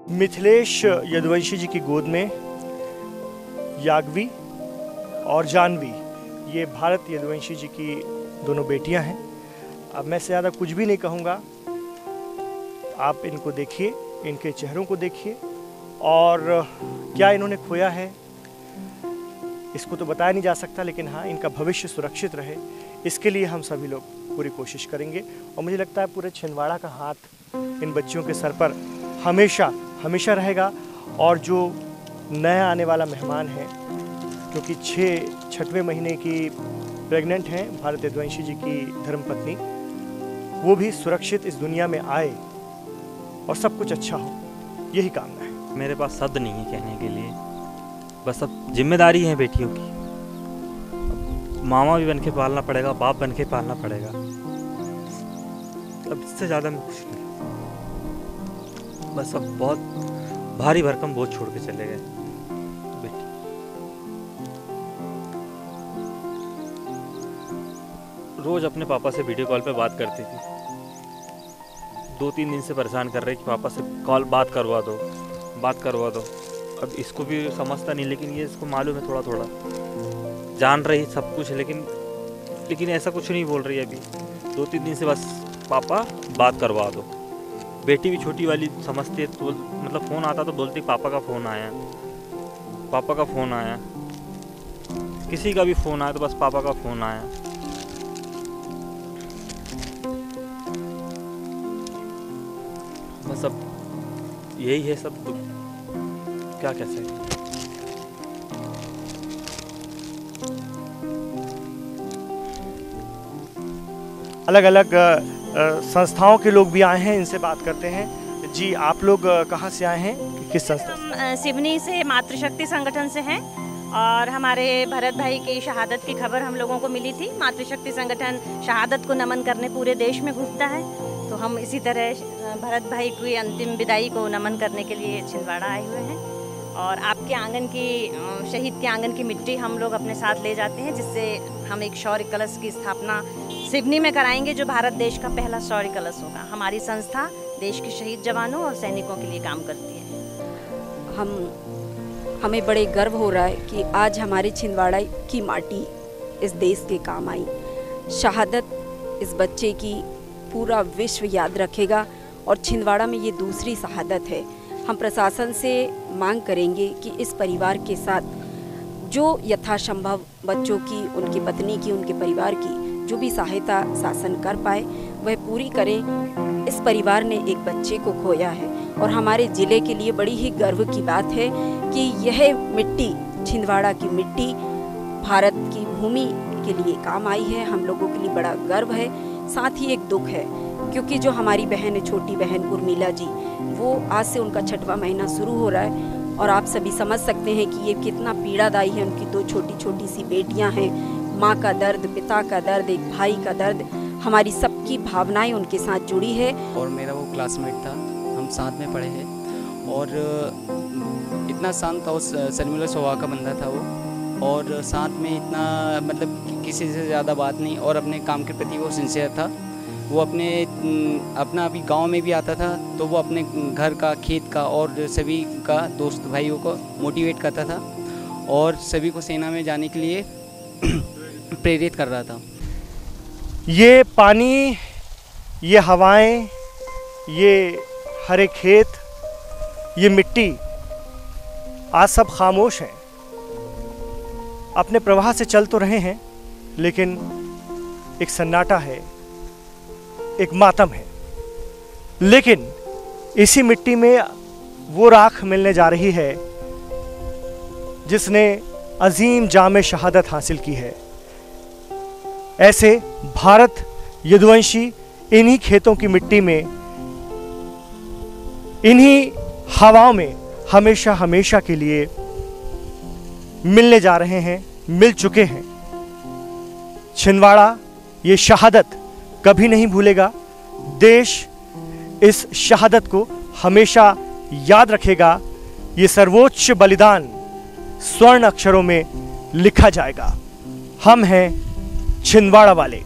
मिथिलेश यदुवंशी जी की गोद में याग्वी और जानवी, ये भारत यदुवंशी जी की दोनों बेटियां हैं। अब मैं से ज़्यादा कुछ भी नहीं कहूँगा, आप इनको देखिए, इनके चेहरों को देखिए, और क्या इन्होंने खोया है इसको तो बताया नहीं जा सकता, लेकिन हाँ, इनका भविष्य सुरक्षित रहे इसके लिए हम सभी लोग पूरी कोशिश करेंगे। और मुझे लगता है पूरे छिंदवाड़ा का हाथ इन बच्चियों के सर पर हमेशा हमेशा रहेगा। और जो नया आने वाला मेहमान है, क्योंकि 6वें महीने की प्रेग्नेंट हैं भारत यदुवंशी जी की धर्मपत्नी, वो भी सुरक्षित इस दुनिया में आए और सब कुछ अच्छा हो, यही कामना है। मेरे पास शब्द नहीं है कहने के लिए, बस अब जिम्मेदारी है बेटियों की, मामा भी बन के पालना पड़ेगा, बाप बन के पालना पड़ेगा। अब इससे ज़्यादा मैं कुछ नहीं, बस अब बहुत भारी भरकम बोझ छोड़ के चले गए बेटी। रोज अपने पापा से वीडियो कॉल पे बात करती थी, 2-3 दिन से परेशान कर रहे कि पापा से बात करवा दो, बात करवा दो। अब इसको भी समझता नहीं, लेकिन ये इसको मालूम है, थोड़ा थोड़ा जान रही सब कुछ, लेकिन ऐसा कुछ नहीं बोल रही अभी। 2-3 दिन से बस पापा बात करवा दो। बेटी भी छोटी वाली समझती है, तो मतलब फ़ोन आता तो बोलती पापा का फ़ोन आया, पापा का फ़ोन आया। किसी का भी फ़ोन आया तो बस पापा का फ़ोन आया। बस अब यही है सब, क्या कह सकते हैं। अलग अलग संस्थाओं के लोग भी आए हैं, इनसे बात करते हैं। जी, आप लोग कहाँ से आए हैं, किस संस्था? हम सिवनी से मातृशक्ति संगठन से हैं, और हमारे भरत भाई की शहादत की खबर हम लोगों को मिली थी। मातृशक्ति संगठन शहादत को नमन करने पूरे देश में घूमता है, तो हम इसी तरह भरत भाई की अंतिम विदाई को नमन करने के लिए छिंदवाड़ा आए हुए हैं। और आपके आंगन की, शहीद के आंगन की मिट्टी हम लोग अपने साथ ले जाते हैं, जिससे हम एक शौर्य कलश की स्थापना सिवनी में कराएंगे, जो भारत देश का पहला शौर्य कलश होगा। हमारी संस्था देश के शहीद जवानों और सैनिकों के लिए काम करती है। हमें बड़े गर्व हो रहा है कि आज हमारे छिंदवाड़ा की माटी इस देश के काम आई। शहादत इस बच्चे की पूरा विश्व याद रखेगा, और छिंदवाड़ा में ये दूसरी शहादत है। हम प्रशासन से मांग करेंगे कि इस परिवार के साथ जो यथासंभव बच्चों की, उनकी पत्नी की, उनके परिवार की जो भी सहायता शासन कर पाए वह पूरी करें। इस परिवार ने एक बच्चे को खोया है, और हमारे ज़िले के लिए बड़ी ही गर्व की बात है कि यह मिट्टी, छिंदवाड़ा की मिट्टी भारत की भूमि के लिए काम आई है। हम लोगों के लिए बड़ा गर्व है, साथ ही एक दुख है, क्योंकि जो हमारी बहन है, छोटी बहन उर्मिला जी, वो आज से उनका 6वां महीना शुरू हो रहा है, और आप सभी समझ सकते हैं कि ये कितना पीड़ादायी है। उनकी 2 छोटी छोटी सी बेटियां हैं, माँ का दर्द, पिता का दर्द, एक भाई का दर्द, हमारी सबकी भावनाएं उनके साथ जुड़ी है। और मेरा वो क्लासमेट था, हम साथ में पढ़े हैं, और इतना शांत था, उस शर्मिला स्वभाव का बंदा था वो, और साथ में इतना मतलब किसी से ज़्यादा बात नहीं, और अपने काम के प्रति वो सिंसियर था। वो अपना अभी गांव में भी आता था, तो वो अपने घर का, खेत का और सभी का, दोस्त भाइयों को मोटिवेट करता था, और सभी को सेना में जाने के लिए प्रेरित कर रहा था। ये पानी, ये हवाएं, ये हरे खेत, ये मिट्टी आज सब खामोश हैं, अपने प्रवाह से चल तो रहे हैं, लेकिन एक सन्नाटा है, एक मातम है। लेकिन इसी मिट्टी में वो राख मिलने जा रही है जिसने अजीम जामे शहादत हासिल की है। ऐसे भारत यदुवंशी इन्हीं खेतों की मिट्टी में, इन्हीं हवाओं में हमेशा हमेशा के लिए मिलने जा रहे हैं, मिल चुके हैं। छिंदवाड़ा ये शहादत कभी नहीं भूलेगा। देश इस शहादत को हमेशा याद रखेगा। ये सर्वोच्च बलिदान स्वर्ण अक्षरों में लिखा जाएगा। हम हैं छिंदवाड़ा वाले।